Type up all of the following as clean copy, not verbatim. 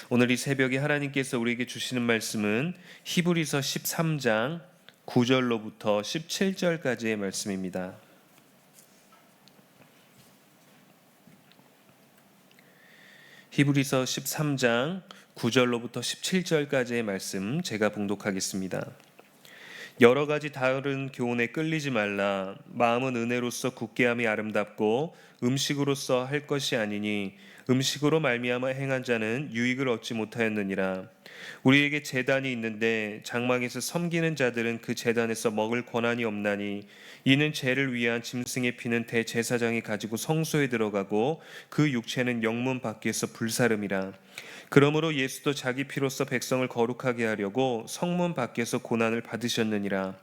오늘 이 새벽에 하나님께서 우리에게 주시는 말씀은 히브리서 13장 9절로부터 17절까지의 말씀입니다. 히브리서 13장 9절로부터 17절까지의 말씀 제가 봉독하겠습니다. 여러 가지 다른 교훈에 끌리지 말라. 마음은 은혜로서 굳게함이 아름답고 음식으로서 할 것이 아니니 음식으로 말미암아 행한 자는 유익을 얻지 못하였느니라. 우리에게 제단이 있는데 장막에서 섬기는 자들은 그 제단에서 먹을 권한이 없나니 이는 죄를 위한 짐승의 피는 대제사장이 가지고 성소에 들어가고 그 육체는 영문 밖에서 불사름이라. 그러므로 예수도 자기 피로써 백성을 거룩하게 하려고 성문 밖에서 고난을 받으셨느니라.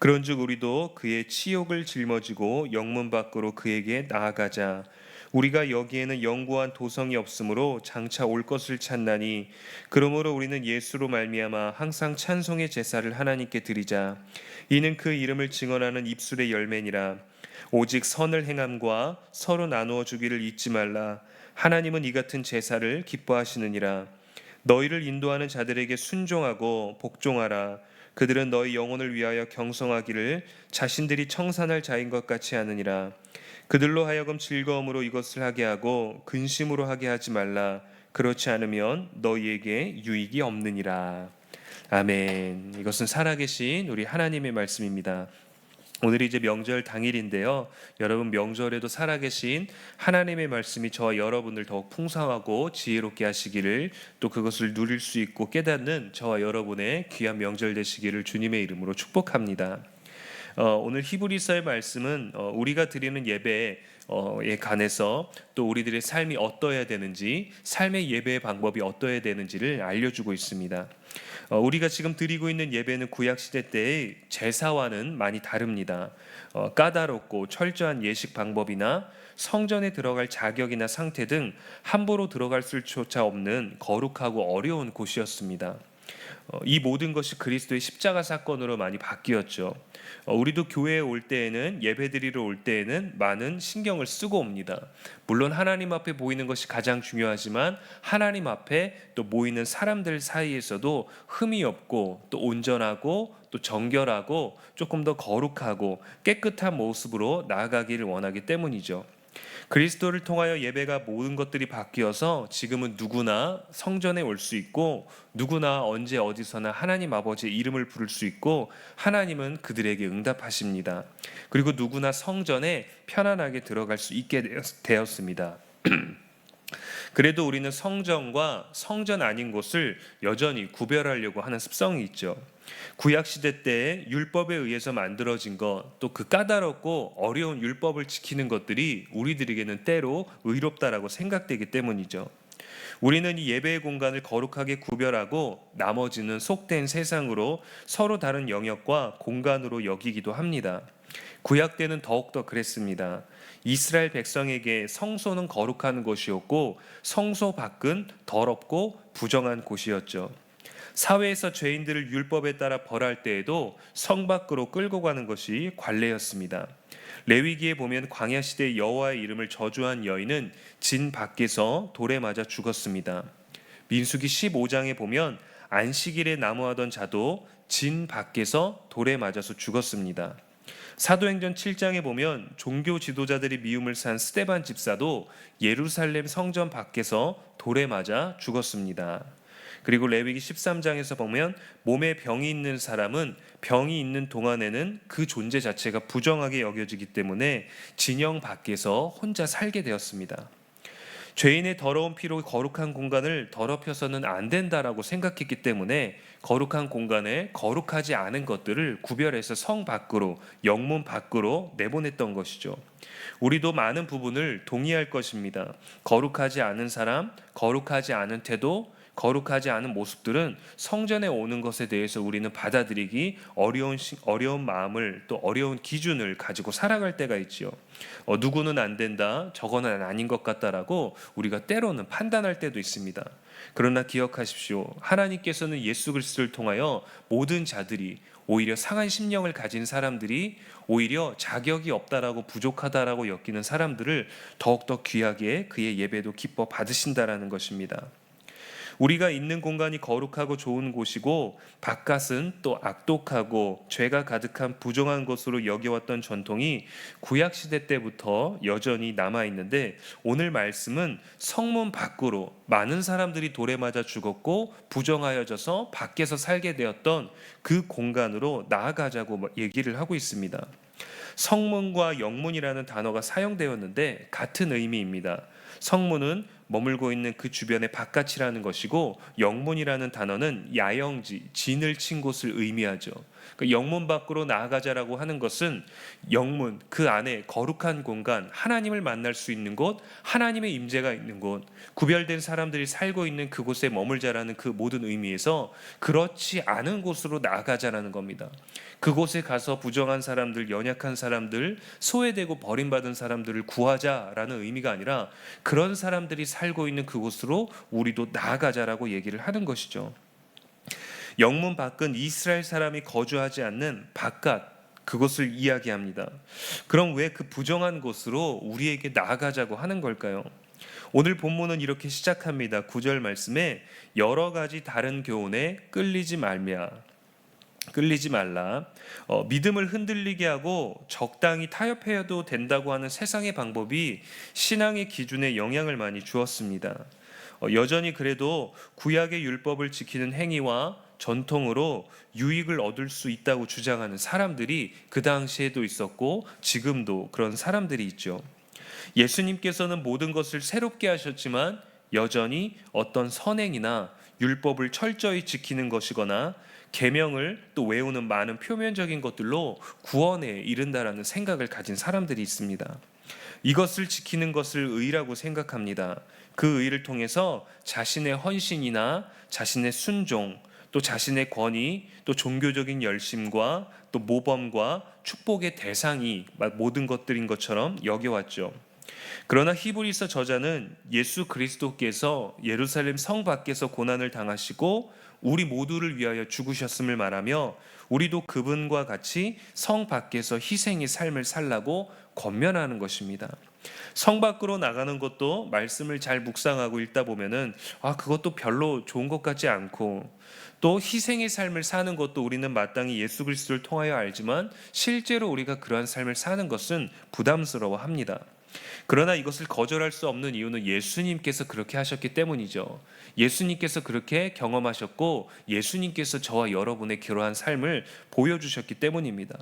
그런즉 우리도 그의 치욕을 짊어지고 영문 밖으로 그에게 나아가자. 우리가 여기에는 영구한 도성이 없으므로 장차 올 것을 찾나니 그러므로 우리는 예수로 말미암아 항상 찬송의 제사를 하나님께 드리자. 이는 그 이름을 증언하는 입술의 열매니라. 오직 선을 행함과 서로 나누어 주기를 잊지 말라. 하나님은 이 같은 제사를 기뻐하시느니라. 너희를 인도하는 자들에게 순종하고 복종하라. 그들은 너희 영혼을 위하여 경성하기를 자신들이 청산할 자인 것 같이 하느니라. 그들로 하여금 즐거움으로 이것을 하게 하고 근심으로 하게 하지 말라. 그렇지 않으면 너희에게 유익이 없느니라. 아멘. 이것은 살아계신 우리 하나님의 말씀입니다. 오늘이 이제 명절 당일인데요. 여러분 명절에도 살아계신 하나님의 말씀이 저와 여러분을 더욱 풍성하고 지혜롭게 하시기를, 또 그것을 누릴 수 있고 깨닫는 저와 여러분의 귀한 명절 되시기를 주님의 이름으로 축복합니다. 오늘 히브리서의 말씀은 우리가 드리는 예배에 관해서 또 우리들의 삶이 어떠해야 되는지, 삶의 예배의 방법이 어떠해야 되는지를 알려주고 있습니다. 우리가 지금 드리고 있는 예배는 구약시대 때의 제사와는 많이 다릅니다. 까다롭고 철저한 예식 방법이나 성전에 들어갈 자격이나 상태 등 함부로 들어갈 수조차 없는 거룩하고 어려운 곳이었습니다. 이 모든 것이 그리스도의 십자가 사건으로 많이 바뀌었죠. 우리도 교회에 올 때에는, 예배드리러 올 때에는 많은 신경을 쓰고 옵니다. 물론 하나님 앞에 보이는 것이 가장 중요하지만 하나님 앞에 또 모이는 사람들 사이에서도 흠이 없고 또 온전하고 또 정결하고 조금 더 거룩하고 깨끗한 모습으로 나아가기를 원하기 때문이죠. 그리스도를 통하여 예배가 모든 것들이 바뀌어서 지금은 누구나 성전에 올 수 있고 누구나 언제 어디서나 하나님 아버지의 이름을 부를 수 있고 하나님은 그들에게 응답하십니다. 그리고 누구나 성전에 편안하게 들어갈 수 있게 되었습니다. 그래도 우리는 성전과 성전 아닌 곳을 여전히 구별하려고 하는 습성이 있죠. 구약시대 때 율법에 의해서 만들어진 것, 또 그 까다롭고 어려운 율법을 지키는 것들이 우리들에게는 때로 의롭다라고 생각되기 때문이죠. 우리는 이 예배의 공간을 거룩하게 구별하고 나머지는 속된 세상으로 서로 다른 영역과 공간으로 여기기도 합니다. 구약 때는 더욱더 그랬습니다. 이스라엘 백성에게 성소는 거룩한 곳이었고 성소 밖은 더럽고 부정한 곳이었죠. 사회에서 죄인들을 율법에 따라 벌할 때에도 성 밖으로 끌고 가는 것이 관례였습니다. 레위기에 보면 광야 시대 여호와의 이름을 저주한 여인은 진 밖에서 돌에 맞아 죽었습니다. 민수기 15장에 보면 안식일에 나무하던 자도 진 밖에서 돌에 맞아서 죽었습니다. 사도행전 7장에 보면 종교 지도자들이 미움을 산 스데반 집사도 예루살렘 성전 밖에서 돌에 맞아 죽었습니다. 그리고 레위기 13장에서 보면 몸에 병이 있는 사람은 병이 있는 동안에는 그 존재 자체가 부정하게 여겨지기 때문에 진영 밖에서 혼자 살게 되었습니다. 죄인의 더러운 피로 거룩한 공간을 더럽혀서는 안 된다라고 생각했기 때문에 거룩한 공간에 거룩하지 않은 것들을 구별해서 성 밖으로, 영문 밖으로 내보냈던 것이죠. 우리도 많은 부분을 동의할 것입니다. 거룩하지 않은 사람, 거룩하지 않은 태도, 거룩하지 않은 모습들은 성전에 오는 것에 대해서 우리는 받아들이기 어려운 마음을, 또 어려운 기준을 가지고 살아갈 때가 있지요. 누구는 안 된다, 저거는 아닌 것 같다라고 우리가 때로는 판단할 때도 있습니다. 그러나 기억하십시오. 하나님께서는 예수 그리스도를 통하여 모든 자들이, 오히려 상한 심령을 가진 사람들이, 오히려 자격이 없다라고 부족하다라고 여기는 사람들을 더욱더 귀하게 그의 예배도 기뻐 받으신다라는 것입니다. 우리가 있는 공간이 거룩하고 좋은 곳이고 바깥은 또 악독하고 죄가 가득한 부정한 것으로 여겨왔던 전통이 구약 시대 때부터 여전히 남아 있는데, 오늘 말씀은 성문 밖으로 많은 사람들이 돌에 맞아 죽었고 부정하여져서 밖에서 살게 되었던 그 공간으로 나아가자고 얘기를 하고 있습니다. 성문과 영문이라는 단어가 사용되었는데 같은 의미입니다. 성문은 머물고 있는 그 주변의 바깥이라는 것이고, 영문이라는 단어는 야영지, 진을 친 곳을 의미하죠. 그 영문 밖으로 나아가자라고 하는 것은 영문, 그 안에 거룩한 공간, 하나님을 만날 수 있는 곳, 하나님의 임재가 있는 곳, 구별된 사람들이 살고 있는 그곳에 머물자라는 그 모든 의미에서 그렇지 않은 곳으로 나아가자라는 겁니다. 그곳에 가서 부정한 사람들, 연약한 사람들, 소외되고 버림받은 사람들을 구하자라는 의미가 아니라 그런 사람들이 살고 있는 그곳으로 우리도 나아가자라고 얘기를 하는 것이죠. 영문 밖은 이스라엘 사람이 거주하지 않는 바깥, 그곳을 이야기합니다. 그럼 왜 그 부정한 곳으로 우리에게 나아가자고 하는 걸까요? 오늘 본문은 이렇게 시작합니다. 9절 말씀에 여러 가지 다른 교훈에 끌리지 말라. 믿음을 흔들리게 하고 적당히 타협해도 된다고 하는 세상의 방법이 신앙의 기준에 영향을 많이 주었습니다. 여전히 그래도 구약의 율법을 지키는 행위와 전통으로 유익을 얻을 수 있다고 주장하는 사람들이 그 당시에도 있었고 지금도 그런 사람들이 있죠. 예수님께서는 모든 것을 새롭게 하셨지만 여전히 어떤 선행이나 율법을 철저히 지키는 것이거나 계명을 또 외우는 많은 표면적인 것들로 구원에 이른다라는 생각을 가진 사람들이 있습니다. 이것을 지키는 것을 의라고 생각합니다. 그 의를 통해서 자신의 헌신이나 자신의 순종, 또 자신의 권위, 또 종교적인 열심과 또 모범과 축복의 대상이 모든 것들인 것처럼 여겨왔죠. 그러나 히브리서 저자는 예수 그리스도께서 예루살렘 성 밖에서 고난을 당하시고 우리 모두를 위하여 죽으셨음을 말하며 우리도 그분과 같이 성 밖에서 희생의 삶을 살라고 권면하는 것입니다. 성 밖으로 나가는 것도 말씀을 잘 묵상하고 읽다 보면은 그것도 별로 좋은 것 같지 않고, 또 희생의 삶을 사는 것도 우리는 마땅히 예수 그리스도를 통하여 알지만 실제로 우리가 그러한 삶을 사는 것은 부담스러워합니다. 그러나 이것을 거절할 수 없는 이유는 예수님께서 그렇게 하셨기 때문이죠. 예수님께서 그렇게 경험하셨고 예수님께서 저와 여러분의 그러한 삶을 보여주셨기 때문입니다.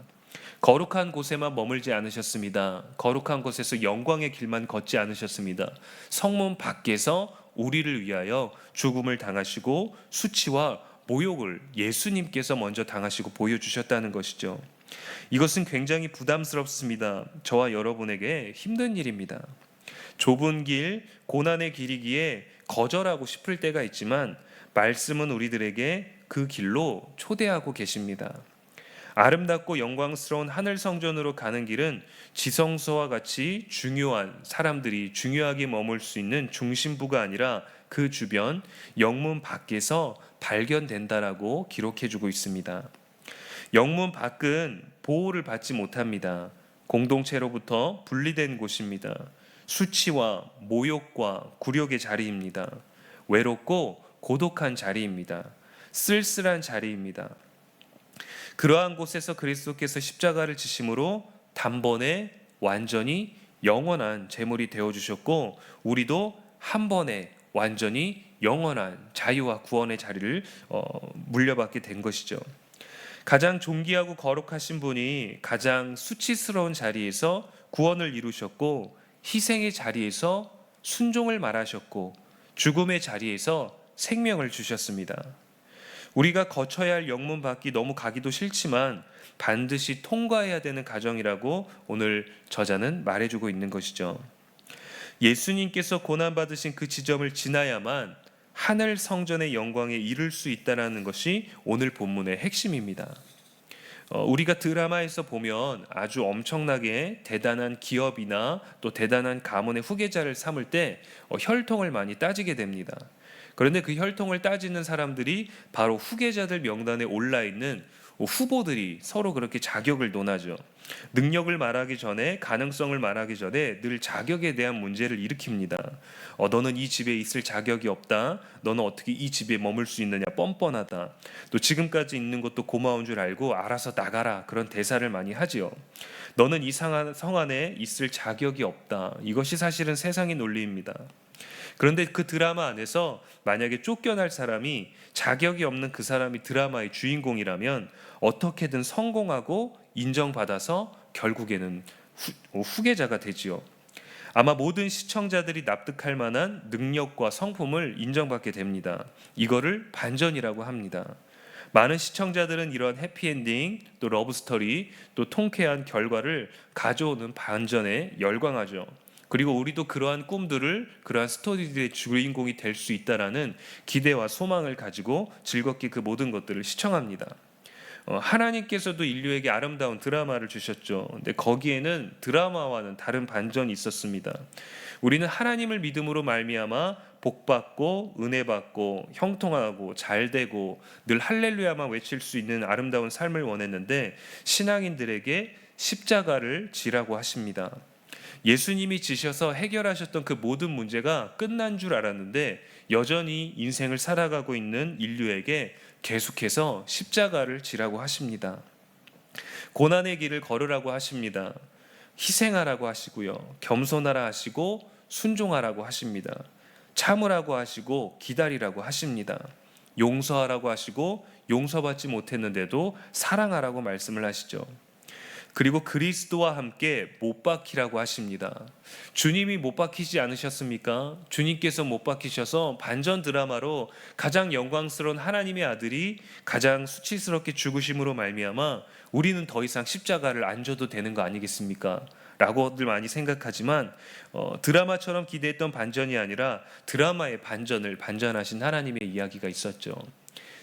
거룩한 곳에만 머물지 않으셨습니다. 거룩한 곳에서 영광의 길만 걷지 않으셨습니다. 성문 밖에서 우리를 위하여 죽음을 당하시고 수치와 모욕을 예수님께서 먼저 당하시고 보여주셨다는 것이죠. 이것은 굉장히 부담스럽습니다. 저와 여러분에게 힘든 일입니다. 좁은 길, 고난의 길이기에 거절하고 싶을 때가 있지만 말씀은 우리들에게 그 길로 초대하고 계십니다. 아름답고 영광스러운 하늘 성전으로 가는 길은 지성소와 같이 중요한 사람들이 중요하게 머물 수 있는 중심부가 아니라 그 주변 영문 밖에서 발견된다라고 기록해주고 있습니다. 영문 밖은 보호를 받지 못합니다. 공동체로부터 분리된 곳입니다. 수치와 모욕과 굴욕의 자리입니다. 외롭고 고독한 자리입니다. 쓸쓸한 자리입니다. 그러한 곳에서 그리스도께서 십자가를 지심으로 단번에 완전히 영원한 제물이 되어주셨고 우리도 한 번에 완전히 영원한 자유와 구원의 자리를 물려받게 된 것이죠. 가장 존귀하고 거룩하신 분이 가장 수치스러운 자리에서 구원을 이루셨고 희생의 자리에서 순종을 말하셨고 죽음의 자리에서 생명을 주셨습니다. 우리가 거쳐야 할 영문 밖이 너무 가기도 싫지만 반드시 통과해야 되는 과정이라고 오늘 저자는 말해주고 있는 것이죠. 예수님께서 고난받으신 그 지점을 지나야만 하늘 성전의 영광에 이를 수 있다는 것이 오늘 본문의 핵심입니다. 우리가 드라마에서 보면 아주 엄청나게 대단한 기업이나 또 대단한 가문의 후계자를 삼을 때 혈통을 많이 따지게 됩니다. 그런데 그 혈통을 따지는 사람들이 바로 후계자들 명단에 올라 있는 후보들이 서로 그렇게 자격을 논하죠. 능력을 말하기 전에, 가능성을 말하기 전에 늘 자격에 대한 문제를 일으킵니다. 너는 이 집에 있을 자격이 없다. 너는 어떻게 이 집에 머물 수 있느냐. 뻔뻔하다. 또 지금까지 있는 것도 고마운 줄 알고 알아서 나가라. 그런 대사를 많이 하지요. 너는 이 성 안에 있을 자격이 없다. 이것이 사실은 세상의 논리입니다. 그런데 그 드라마 안에서 만약에 쫓겨날 사람이 자격이 없는 그 사람이 드라마의 주인공이라면 어떻게든 성공하고 인정받아서 결국에는 후계자가 되지요. 아마 모든 시청자들이 납득할 만한 능력과 성품을 인정받게 됩니다. 이거를 반전이라고 합니다. 많은 시청자들은 이런 해피엔딩, 또 러브스토리, 또 통쾌한 결과를 가져오는 반전에 열광하죠. 그리고 우리도 그러한 꿈들을, 그러한 스토리들의 주인공이 될 수 있다라는 기대와 소망을 가지고 즐겁게 그 모든 것들을 시청합니다. 하나님께서도 인류에게 아름다운 드라마를 주셨죠. 근데 거기에는 드라마와는 다른 반전이 있었습니다. 우리는 하나님을 믿음으로 말미암아 복받고 은혜받고 형통하고 잘되고 늘 할렐루야만 외칠 수 있는 아름다운 삶을 원했는데 신앙인들에게 십자가를 지라고 하십니다. 예수님이 지셔서 해결하셨던 그 모든 문제가 끝난 줄 알았는데 여전히 인생을 살아가고 있는 인류에게 계속해서 십자가를 지라고 하십니다. 고난의 길을 걸으라고 하십니다. 희생하라고 하시고요. 겸손하라 하시고 순종하라고 하십니다. 참으라고 하시고 기다리라고 하십니다. 용서하라고 하시고 용서받지 못했는데도 사랑하라고 말씀을 하시죠. 그리고 그리스도와 함께 못 박히라고 하십니다. 주님이 못 박히지 않으셨습니까? 주님께서 못 박히셔서 반전 드라마로 가장 영광스러운 하나님의 아들이 가장 수치스럽게 죽으심으로 말미암아 우리는 더 이상 십자가를 안 져도 되는 거 아니겠습니까? 라고들 많이 생각하지만 드라마처럼 기대했던 반전이 아니라 드라마의 반전을 반전하신 하나님의 이야기가 있었죠.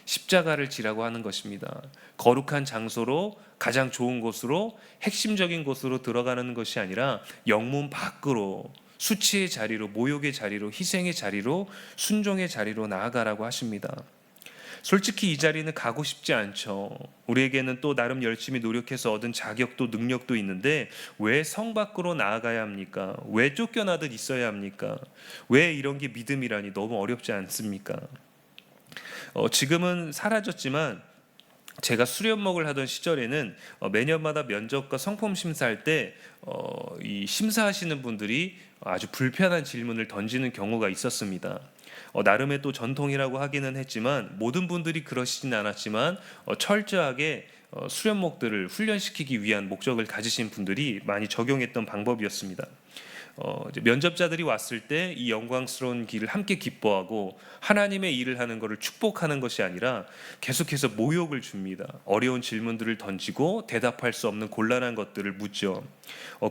십자가를 지라고 하는 것입니다. 거룩한 장소로, 가장 좋은 곳으로, 핵심적인 곳으로 들어가는 것이 아니라 영문 밖으로, 수치의 자리로, 모욕의 자리로, 희생의 자리로, 순종의 자리로 나아가라고 하십니다. 솔직히 이 자리는 가고 싶지 않죠. 우리에게는 또 나름 열심히 노력해서 얻은 자격도 능력도 있는데 왜 성 밖으로 나아가야 합니까? 왜 쫓겨나듯 있어야 합니까? 왜 이런 게 믿음이라니 너무 어렵지 않습니까? 지금은 사라졌지만 제가 수련목을 하던 시절에는 매년마다 면접과 성품 심사할 때 이 심사하시는 분들이 아주 불편한 질문을 던지는 경우가 있었습니다. 나름의 또 전통이라고 하기는 했지만 모든 분들이 그러시진 않았지만 철저하게 수련목들을 훈련시키기 위한 목적을 가지신 분들이 많이 적용했던 방법이었습니다. 이제 면접자들이 왔을 때 이 영광스러운 길을 함께 기뻐하고 하나님의 일을 하는 것을 축복하는 것이 아니라 계속해서 모욕을 줍니다. 어려운 질문들을 던지고 대답할 수 없는 곤란한 것들을 묻죠.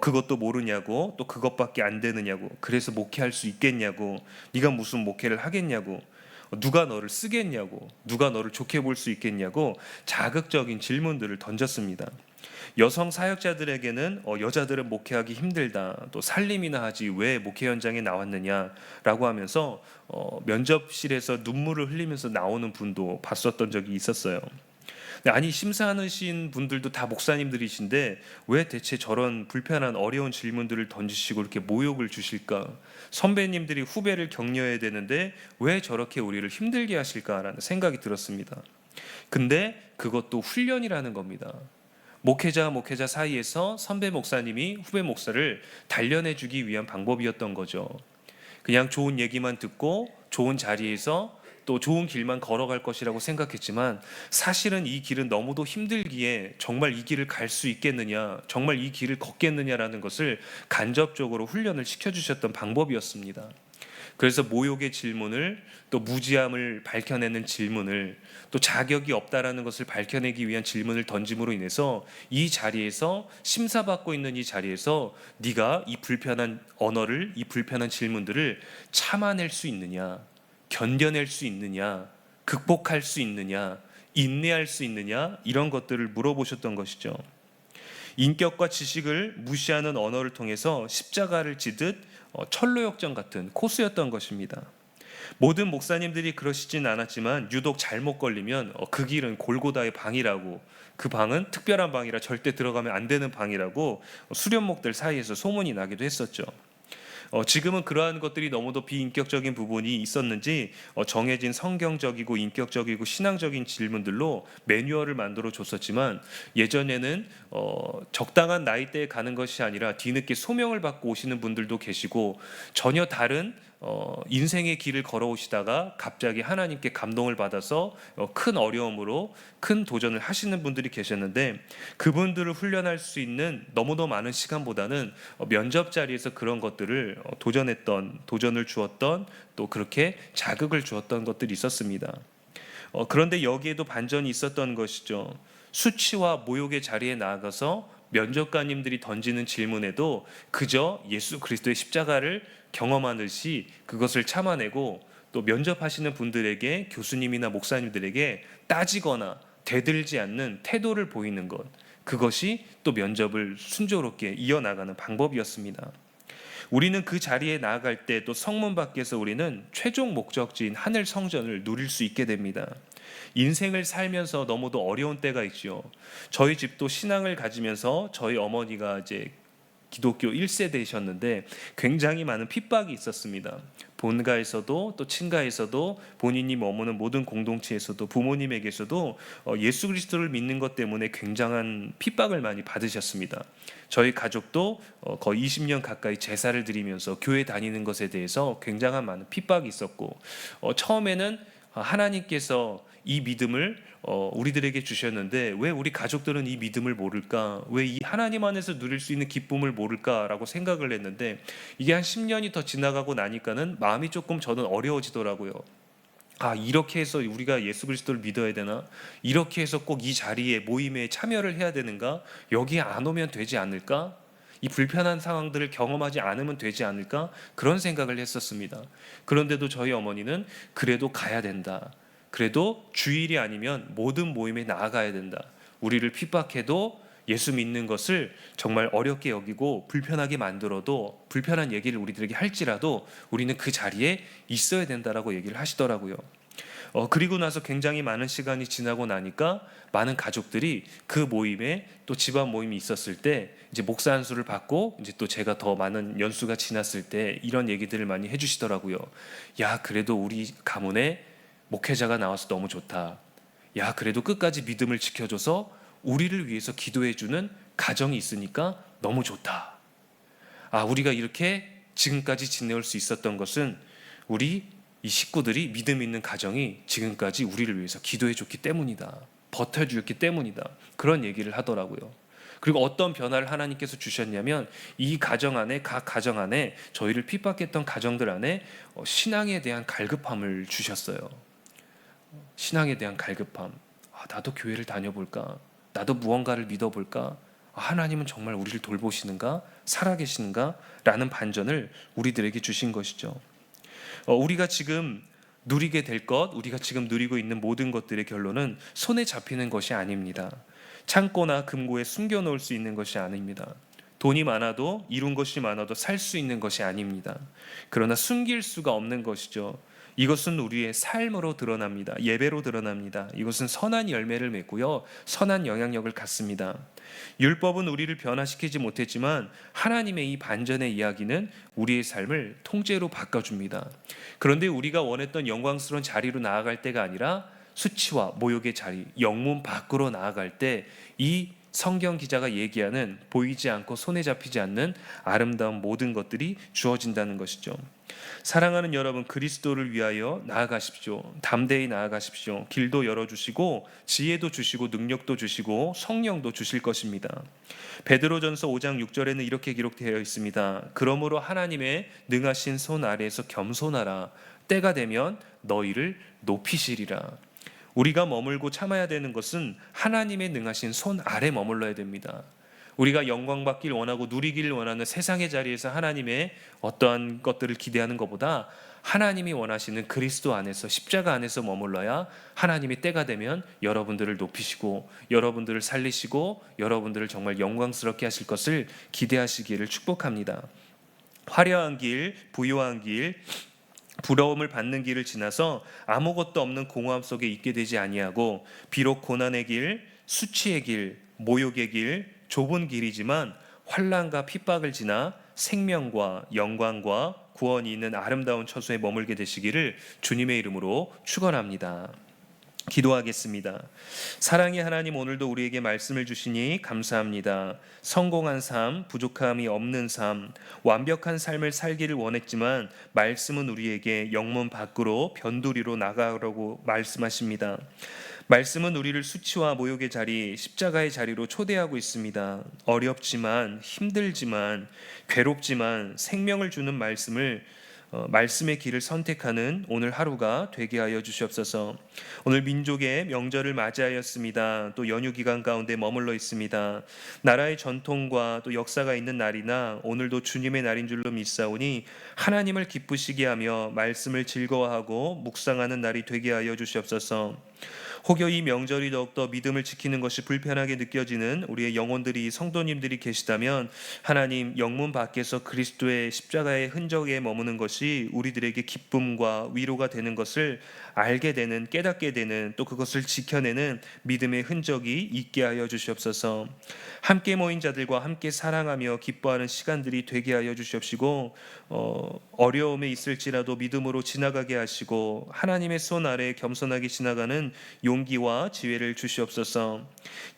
그것도 모르냐고, 또 그것밖에 안 되느냐고, 그래서 목회할 수 있겠냐고, 네가 무슨 목회를 하겠냐고, 누가 너를 쓰겠냐고, 누가 너를 좋게 볼 수 있겠냐고 자극적인 질문들을 던졌습니다. 여성 사역자들에게는 여자들은 목회하기 힘들다. 또 살림이나 하지 왜 목회 현장에 나왔느냐라고 하면서 면접실에서 눈물을 흘리면서 나오는 분도 봤었던 적이 있었어요. 아니 심사하신 분들도 다 목사님들이신데 왜 대체 저런 불편한 어려운 질문들을 던지시고 이렇게 모욕을 주실까? 선배님들이 후배를 격려해야 되는데 왜 저렇게 우리를 힘들게 하실까라는 생각이 들었습니다. 근데 그것도 훈련이라는 겁니다. 목회자 사이에서 선배 목사님이 후배 목사를 단련해주기 위한 방법이었던 거죠. 그냥 좋은 얘기만 듣고 좋은 자리에서 또 좋은 길만 걸어갈 것이라고 생각했지만 사실은 이 길은 너무도 힘들기에 정말 이 길을 갈 수 있겠느냐, 정말 이 길을 걷겠느냐라는 것을 간접적으로 훈련을 시켜주셨던 방법이었습니다. 그래서 모욕의 질문을, 또 무지함을 밝혀내는 질문을, 또 자격이 없다라는 것을 밝혀내기 위한 질문을 던짐으로 인해서 이 자리에서 심사받고 있는 이 자리에서 네가 이 불편한 언어를, 이 불편한 질문들을 참아낼 수 있느냐, 견뎌낼 수 있느냐, 극복할 수 있느냐, 인내할 수 있느냐, 이런 것들을 물어보셨던 것이죠. 인격과 지식을 무시하는 언어를 통해서 십자가를 지듯 철로역전 같은 코스였던 것입니다. 모든 목사님들이 그러시진 않았지만 유독 잘못 걸리면 그 길은 골고다의 방이라고, 그 방은 특별한 방이라 절대 들어가면 안 되는 방이라고 수련목들 사이에서 소문이 나기도 했었죠. 지금은 그러한 것들이 너무도 비인격적인 부분이 있었는지 정해진 성경적이고 인격적이고 신앙적인 질문들로 매뉴얼을 만들어 줬었지만, 예전에는 적당한 나이대에 가는 것이 아니라 뒤늦게 소명을 받고 오시는 분들도 계시고, 전혀 다른 인생의 길을 걸어오시다가 갑자기 하나님께 감동을 받아서 큰 어려움으로 큰 도전을 하시는 분들이 계셨는데, 그분들을 훈련할 수 있는 너무도 많은 시간보다는 면접 자리에서 그런 것들을 도전을 주었던, 또 그렇게 자극을 주었던 것들이 있었습니다. 그런데 여기에도 반전이 있었던 것이죠. 수치와 모욕의 자리에 나아가서 면접관님들이 던지는 질문에도 그저 예수 그리스도의 십자가를 경험하듯이 그것을 참아내고, 또 면접하시는 분들에게, 교수님이나 목사님들에게 따지거나 대들지 않는 태도를 보이는 것, 그것이 또 면접을 순조롭게 이어나가는 방법이었습니다. 우리는 그 자리에 나아갈 때 또 성문 밖에서 우리는 최종 목적지인 하늘 성전을 누릴 수 있게 됩니다. 인생을 살면서 너무도 어려운 때가 있죠. 저희 집도 신앙을 가지면서 저희 어머니가 이제 기독교 1세대이셨는데 굉장히 많은 핍박이 있었습니다. 본가에서도 또 친가에서도 본인이 머무는 모든 공동체에서도 부모님에게서도 예수 그리스도를 믿는 것 때문에 굉장한 핍박을 많이 받으셨습니다. 저희 가족도 거의 20년 가까이 제사를 드리면서 교회 다니는 것에 대해서 굉장한 많은 핍박이 있었고, 처음에는 하나님께서 이 믿음을 우리들에게 주셨는데 왜 우리 가족들은 이 믿음을 모를까? 왜 이 하나님 안에서 누릴 수 있는 기쁨을 모를까라고 생각을 했는데, 이게 한 10년이 더 지나가고 나니까는 마음이 조금 저는 어려워지더라고요. 이렇게 해서 우리가 예수 그리스도를 믿어야 되나? 이렇게 해서 꼭 이 자리에 모임에 참여를 해야 되는가? 여기에 안 오면 되지 않을까? 이 불편한 상황들을 경험하지 않으면 되지 않을까? 그런 생각을 했었습니다. 그런데도 저희 어머니는 그래도 가야 된다. 그래도 주일이 아니면 모든 모임에 나아가야 된다. 우리를 핍박해도 예수 믿는 것을 정말 어렵게 여기고 불편하게 만들어도, 불편한 얘기를 우리들에게 할지라도 우리는 그 자리에 있어야 된다라고 얘기를 하시더라고요. 그리고 나서 굉장히 많은 시간이 지나고 나니까 많은 가족들이 그 모임에, 또 집안 모임이 있었을 때 이제 목사 안수를 받고, 이제 또 제가 더 많은 연수가 지났을 때 이런 얘기들을 많이 해주시더라고요. 야, 그래도 우리 가문에 목회자가 나와서 너무 좋다. 야, 그래도 끝까지 믿음을 지켜줘서 우리를 위해서 기도해주는 가정이 있으니까 너무 좋다. 우리가 이렇게 지금까지 지내올 수 있었던 것은 우리 이 식구들이 믿음 있는 가정이 지금까지 우리를 위해서 기도해줬기 때문이다. 버텨주었기 때문이다. 그런 얘기를 하더라고요. 그리고 어떤 변화를 하나님께서 주셨냐면, 이 가정 안에, 각 가정 안에, 저희를 핍박했던 가정들 안에 신앙에 대한 갈급함을 주셨어요. 신앙에 대한 갈급함. 나도 교회를 다녀볼까? 나도 무언가를 믿어볼까? 하나님은 정말 우리를 돌보시는가? 살아계시는가? 라는 반전을 우리들에게 주신 것이죠. 우리가 지금 누리게 될 것, 우리가 지금 누리고 있는 모든 것들의 결론은 손에 잡히는 것이 아닙니다. 창고나 금고에 숨겨놓을 수 있는 것이 아닙니다. 돈이 많아도, 이룬 것이 많아도 살 수 있는 것이 아닙니다. 그러나 숨길 수가 없는 것이죠. 이것은 우리의 삶으로 드러납니다. 예배로 드러납니다. 이것은 선한 열매를 맺고요, 선한 영향력을 갖습니다. 율법은 우리를 변화시키지 못했지만 하나님의 이 반전의 이야기는 우리의 삶을 통째로 바꿔줍니다. 그런데 우리가 원했던 영광스러운 자리로 나아갈 때가 아니라 수치와 모욕의 자리, 영문 밖으로 나아갈 때 이 성경 기자가 얘기하는 보이지 않고 손에 잡히지 않는 아름다운 모든 것들이 주어진다는 것이죠. 사랑하는 여러분, 그리스도를 위하여 나아가십시오. 담대히 나아가십시오. 길도 열어주시고 지혜도 주시고 능력도 주시고 성령도 주실 것입니다. 베드로전서 5장 6절에는 이렇게 기록되어 있습니다. 그러므로 하나님의 능하신 손 아래에서 겸손하라. 때가 되면 너희를 높이시리라. 우리가 머물고 참아야 되는 것은 하나님의 능하신 손 아래 머물러야 됩니다. 우리가 영광 받기를 원하고 누리기를 원하는 세상의 자리에서 하나님의 어떠한 것들을 기대하는 것보다 하나님이 원하시는 그리스도 안에서, 십자가 안에서 머물러야 하나님이 때가 되면 여러분들을 높이시고 여러분들을 살리시고 여러분들을 정말 영광스럽게 하실 것을 기대하시기를 축복합니다. 화려한 길, 부유한 길, 부러움을 받는 길을 지나서 아무것도 없는 공허함 속에 있게 되지 아니하고 비록 고난의 길, 수치의 길, 모욕의 길, 좁은 길이지만 환난과 핍박을 지나 생명과 영광과 구원이 있는 아름다운 처소에 머물게 되시기를 주님의 이름으로 축원합니다. 기도하겠습니다. 사랑의 하나님, 오늘도 우리에게 말씀을 주시니 감사합니다. 성공한 삶, 부족함이 없는 삶, 완벽한 삶을 살기를 원했지만 말씀은 우리에게 영문 밖으로 변두리로 나가라고 말씀하십니다. 말씀은 우리를 수치와 모욕의 자리, 십자가의 자리로 초대하고 있습니다. 어렵지만, 힘들지만, 괴롭지만 생명을 주는 말씀의 길을 선택하는 오늘 하루가 되게 하여 주시옵소서. 오늘 민족의 명절을 맞이하였습니다. 또 연휴 기간 가운데 머물러 있습니다. 나라의 전통과 또 역사가 있는 날이나 오늘도 주님의 날인 줄로 믿사오니 하나님을 기쁘시게 하며 말씀을 즐거워하고 묵상하는 날이 되게 하여 주시옵소서. 혹여 이 명절이 더욱더 믿음을 지키는 것이 불편하게 느껴지는 우리의 영혼들이 성도님들이 계시다면 하나님, 영문 밖에서 그리스도의 십자가의 흔적에 머무는 것이 우리들에게 기쁨과 위로가 되는 것을 알게 되는, 깨닫게 되는, 또 그것을 지켜내는 믿음의 흔적이 있게 하여 주시옵소서. 함께 모인 자들과 함께 사랑하며 기뻐하는 시간들이 되게 하여 주시옵시고 어려움에 있을지라도 믿음으로 지나가게 하시고 하나님의 손 아래 겸손하게 지나가는 용기와 지혜를 주시옵소서.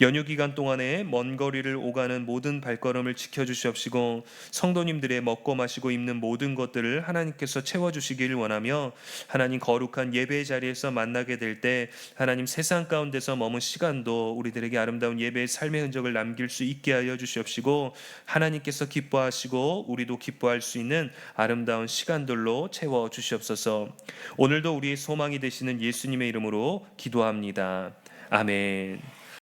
연휴 기간 동안에 먼 거리를 오가는 모든 발걸음을 지켜주시옵시고 성도님들의 먹고 마시고 입는 모든 것들을 하나님께서 채워주시기를 원하며 하나님, 거룩한 예배의 자리에서 만나게 될 때 하나님, 세상 가운데서 머문 시간도 우리들에게 아름다운 예배의 삶의 흔적을 남길 수 있게 하여 주시옵시고 하나님께서 기뻐하시고 우리도 기뻐할 수 있는 아름다운 시간들로 채워 주시옵소서. 오늘도 우리의 소망이 되시는 예수님의 이름으로 기도합니다. 아멘.